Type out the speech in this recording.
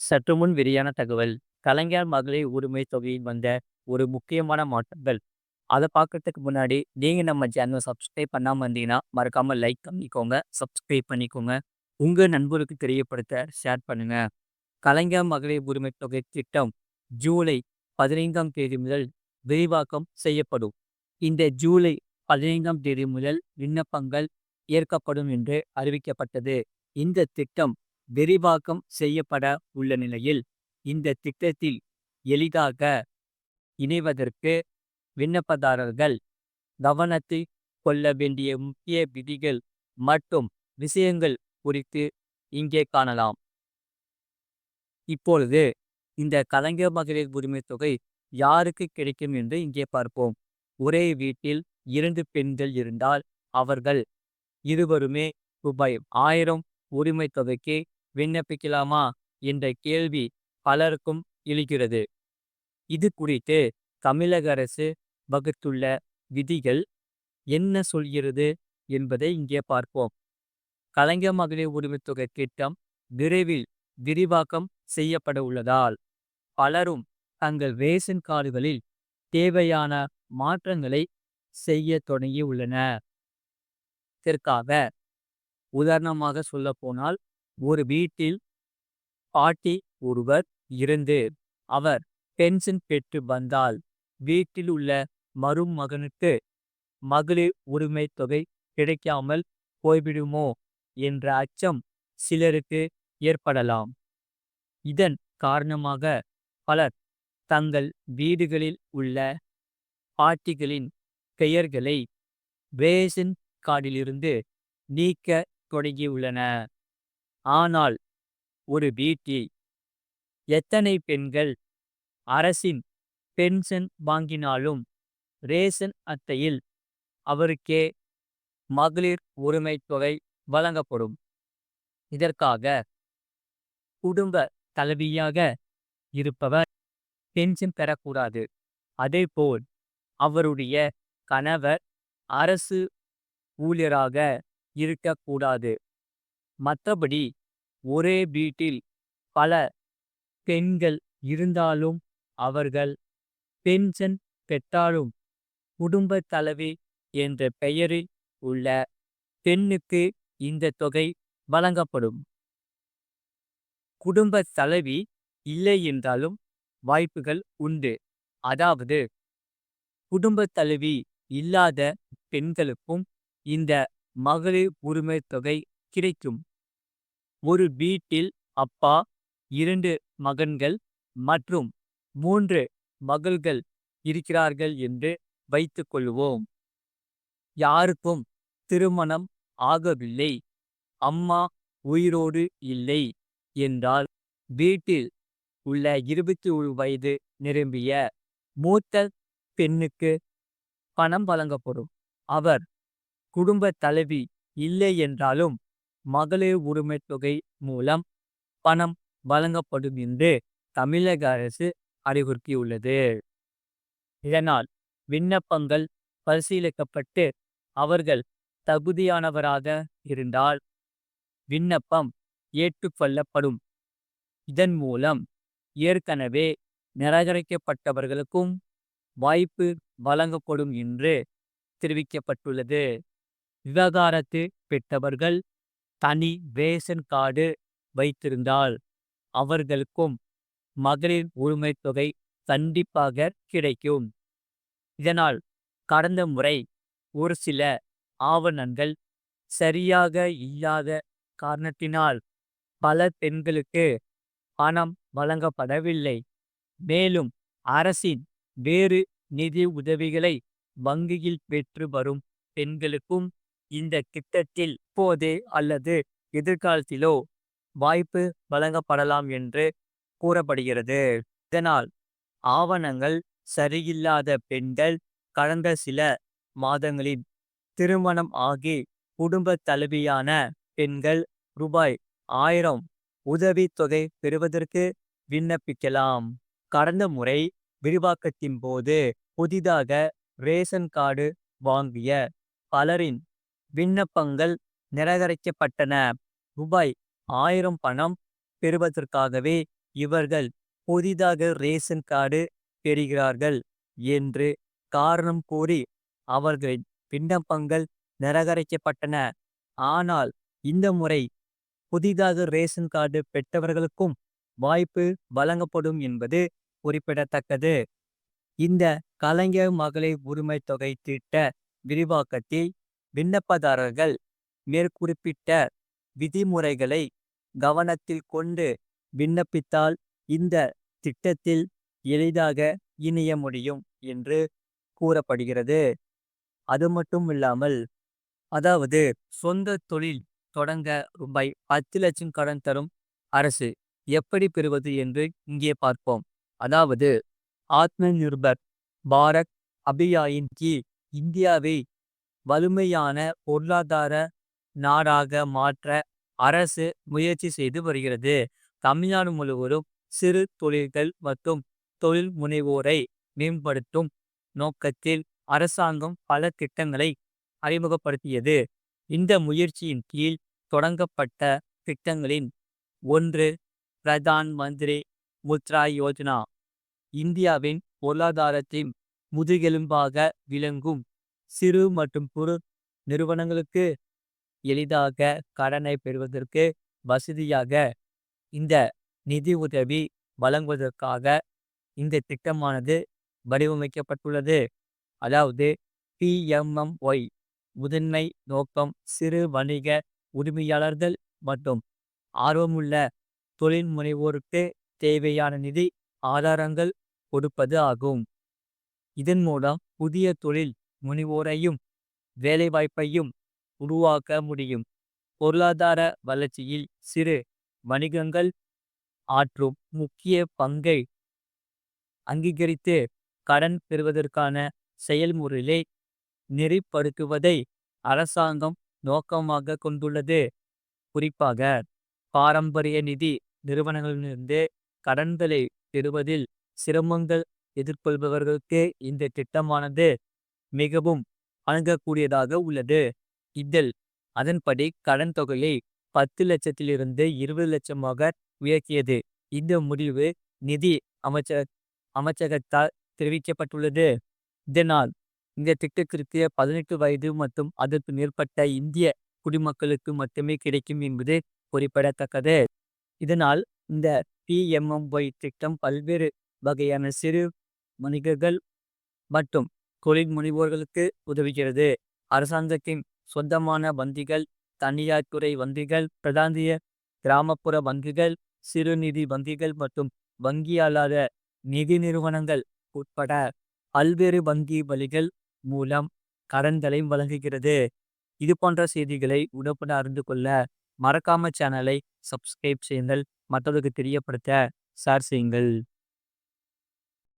சற்று முன் வெளியான தகவல். கலைஞர் மகளிர் உரிமை தொகையில் வந்த ஒரு முக்கியமான மாற்றங்கள். அத பார்க்கறதுக்கு முன்னாடி, நீங்க நம்ம சேனல சப்ஸ்கிரைப் பண்ணாம இருந்தீங்கன்னா, மறக்காம லைக் பண்ணிக்கோங்க. சப்ஸ்கிரைப் பண்ணிக்கோங்க. உங்க நண்பருக்கு தெரியப்படுத்த ஷேர் பண்ணுங்க. கலைஞர் மகளிர் உரிமை தொகை திட்டம் ஜூலை 15ஆம் தேதி முதல் விரிவாக்கம் செய்யப்படும். இந்த ஜூலை 15ஆம் தேதி முதல் விண்ணப்பங்கள் ஏற்கப்படும் என்று அறிவிக்கப்பட்டது. இந்த திட்டம் விரிவாக்கம் செய்யப்பட உள்ள நிலையில், இந்த திட்டத்தில் எளிதாக இணைவதற்கு விண்ணப்பதாரர்கள் கவனத்தில் கொள்ள வேண்டிய முக்கிய விதிகள் மற்றும் விஷயங்கள் குறித்து இங்கே காணலாம். இப்பொழுது இந்த கலைஞர் மகளிர் உரிமை தொகை யாருக்கு கிடைக்கும் என்று இங்கே பார்ப்போம். ஒரே வீட்டில் 2 பெண்கள் இருந்தால் அவர்கள் இருவருமே ரூபாய் 1000 உரிமை தொகைக்கு விண்ணப்பிக்கலாமா என்ற கேள்வி பலருக்கும் எழுகிறது. இது குறித்து தமிழக அரசு வகுத்துள்ள விதிகள் என்ன சொல்கிறது என்பதை இங்கே பார்ப்போம். கலைஞர் மகளிர் உரிமை தொகை திட்டம் விரைவில் விரிவாக்கம் செய்யப்பட உள்ளதால் பலரும் தங்கள் ரேஷன் கார்டுகளில் தேவையான மாற்றங்களை செய்ய தொடங்கி உள்ளனர். இதற்காக உதாரணமாக சொல்லப்போனால், ஒரு வீட்டில் பாட்டி ஒருவர் இருந்து அவர் பென்ஷன் பெற்று வந்தால் வீட்டில் உள்ள மருமகனுக்கு மகளிர் உரிமை தொகை கிடைக்காமல் போய்விடுமோ என்ற அச்சம் சிலருக்கு ஏற்படலாம். இதன் காரணமாக பலர் தங்கள் வீடுகளில் உள்ள பாட்டிகளின் பெயர்களை ரேஷன் கார்டிலிருந்து நீக்க தொடங்கியுள்ளனர். ஆனால் ஒரு வீட்டில் எத்தனை பெண்கள் அரசின் பென்ஷன் வாங்கினாலும் ரேஷன் அட்டையில் அவருக்கே மகளிர் உரிமை தொகை வழங்கப்படும். இதற்காக குடும்ப தலைவியாக இருப்பவர் பென்ஷன் பெறக்கூடாது. அதேபோல் அவருடைய கணவர் அரசு ஊழியராக இருக்கக்கூடாது. மற்றபடி ஒரே வீட்டில் பல பெண்கள் இருந்தாலும் அவர்கள் பென்ஷன் பெற்றாலும் குடும்ப தலைவி என்ற பெயரில் உள்ள பெண்ணுக்கு இந்த தொகை வழங்கப்படும். குடும்ப தலைவி இல்லை என்றாலும் வாய்ப்புகள் உண்டு. அதாவது குடும்ப தலைவி இல்லாத பெண்களுக்கும் இந்த மகளிர் உரிமை தொகை கிடைக்கும். ஒரு வீட்டில் அப்பா, 2 மகன்கள் மற்றும் 3 மகள்கள் இருக்கிறார்கள் என்று வைத்துக் கொள்வோம். யாருக்கும் திருமணம் ஆகவில்லை, அம்மா உயிரோடு இல்லை என்றால் வீட்டில் உள்ள 21 வயது நிரம்பிய மூத்த பெண்ணுக்கு பணம் வழங்கப்படும். அவர் குடும்ப தலைவி இல்லை என்றாலும் மகளிர் உரிமை தொகை மூலம் பணம் வழங்கப்படும் என்று தமிழக அரசு அறிவுறுத்தியுள்ளது. இதனால் விண்ணப்பங்கள் பரிசீலிக்கப்பட்டு அவர்கள் தகுதியானவராக இருந்தால் விண்ணப்பம் ஏற்றுக்கொள்ளப்படும். இதன் மூலம் ஏற்கனவே நிராகரிக்கப்பட்டவர்களுக்கும் வாய்ப்பு வழங்கப்படும் என்று தெரிவிக்கப்பட்டுள்ளது. விவாகரத்து பெற்றவர்கள் தனி ரேஷன் கார்டு வைத்திருந்தால் அவர்களுக்கும் மகளிர் உரிமை தொகை கண்டிப்பாக கிடைக்கும். இதனால் கடந்த முறை ஒரு சில ஆவணங்கள் சரியாக இல்லாத காரணத்தினால் பல பெண்களுக்கு பணம் வழங்கப்படவில்லை. மேலும் அரசின் வேறு நிதி உதவிகளை வங்கியில் பெற்று வரும் பெண்களுக்கும் இந்த திட்டத்தில் இப்போதே அல்லது எதிர்காலத்திலோ வாய்ப்பு வழங்கப்படலாம் என்று கூறப்படுகிறது. இதனால் ஆவணங்கள் சரியில்லாத பெண்கள் கடந்த சில மாதங்களில் திருமணம் ஆகி குடும்ப தலைவியான பெண்கள் ரூபாய் 1000 உதவித்தொகை பெறுவதற்கு விண்ணப்பிக்கலாம். கடந்த முறை விரிவாக்கத்தின் போது புதிதாக ரேஷன் கார்டு வாங்கிய பலரின் விண்ணப்பங்கள் நிராகரிக்கப்பட்டன. ரூபாய் 1000 பணம் பெறுவதற்காகவே இவர்கள் புதிதாக ரேஷன் கார்டு பெறுகிறார்கள் என்று காரணம் கூறி அவர்களின் விண்ணப்பங்கள் நிராகரிக்கப்பட்டன. ஆனால் இந்த முறை புதிதாக ரேஷன் கார்டு பெற்றவர்களுக்கும் வாய்ப்பு வழங்கப்படும் என்பது குறிப்பிடத்தக்கது. இந்த கலைஞர் மகளிர் உரிமை தொகை திட்ட விரிவாக்கத்தில் விண்ணப்பதாரர்கள் மேற்குறிப்பிட்ட விதிமுறைகளை கவனத்தில் கொண்டு விண்ணப்பித்தால் இந்த திட்டத்தில் எளிதாக இணைய முடியும் என்று கூறப்படுகிறது. அது மட்டும் இல்லாமல், அதாவது சொந்த தொழில் தொடங்க ரூபாய் 10 லட்சம் கடன் தரும் அரசு எப்படி பெறுவது என்று இங்கே பார்ப்போம். அதாவது ஆத்ம நிர்பர் பாரத் அபியாயின் கீழ் இந்தியாவை வலிமையான பொருளாதார நாடாக மாற்ற அரசு முயற்சி செய்து வருகிறது. தமிழ்நாடு முழுவதும் சிறு தொழில்கள் மற்றும் தொழில் முனைவோரை மேம்படுத்தும் நோக்கத்தில் அரசாங்கம் பல திட்டங்களை அறிமுகப்படுத்தியது. இந்த முயற்சியின் கீழ் தொடங்கப்பட்ட திட்டங்களின் ஒன்று பிரதான் மந்திரி முத்ரா யோஜனா. இந்தியாவின் பொருளாதாரத்தின் முதுகெலும்பாக விளங்கும் சிறு மற்றும் குறு நிறுவனங்களுக்கு எளிதாக கடனை பெறுவதற்கு வசதியாக இந்த நிதி உதவி வழங்குவதற்காக இந்த திட்டமானது வடிவமைக்கப்பட்டுள்ளது. அதாவது PMMY முதன்மை நோக்கம் சிறு வணிக உரிமையாளர்கள் மற்றும் ஆர்வமுள்ள தொழில் முனைவோருக்கு தேவையான நிதி ஆதாரங்கள் கொடுப்பது ஆகும். இதன் மூலம் புதிய தொழில் முனைவோரையும் வேலைவாய்ப்பையும் உருவாக்க முடியும். பொருளாதார வளர்ச்சியில் சிறு வணிகங்கள் ஆற்றும் முக்கிய பங்கை அங்கீகரித்து கடன் பெறுவதற்கான செயல்முறையை நெறிப்படுத்துவதை அரசாங்கம் நோக்கமாக கொண்டுள்ளது. குறிப்பாக பாரம்பரிய நிதி நிறுவனங்களிலிருந்து கடன்களை பெறுவதில் சிரமங்கள் எதிர்கொள்பவர்களுக்கு இந்த திட்டமானது மிகவும் அணுகக்கூடியதாக உள்ளது. இதில் அதன்படி கடன் தொகையை 10 லட்சத்திலிருந்து 20 லட்சமாக உயர்த்தியது. இந்த முடிவு நிதி அமைச்சகத்தால் தெரிவிக்கப்பட்டுள்ளது. இதனால் இந்த திட்டத்திற்கு 18 வயது மற்றும் அதற்கு மேற்பட்ட இந்திய குடிமக்களுக்கு மட்டுமே கிடைக்கும் என்பது குறிப்பிடத்தக்கது. இதனால் இந்த PMMY திட்டம் பல்வேறு வகையான சிறு வணிகர்கள் மற்றும் தொழில் முனைவோர்களுக்கு உதவுகிறது. அரசாங்கத்தின் சொந்தமான வங்கிகள், தனியார் துறை வங்கிகள், பிராந்திய கிராமப்புற வங்கிகள், சிறுநிதி வங்கிகள் மற்றும் வங்கி அல்லாத நிதி நிறுவனங்கள் உட்பட பல்வேறு வங்கி வழிகள் மூலம் கடன்களை வழங்குகிறது. இது போன்ற செய்திகளை உடனுக்குடன் அறிந்து கொள்ள மறக்காம சேனலை சப்ஸ்கிரைப் செய்யுங்கள். மற்றவர்களுக்கு தெரியப்படுத்த ஷேர் செய்யுங்கள்.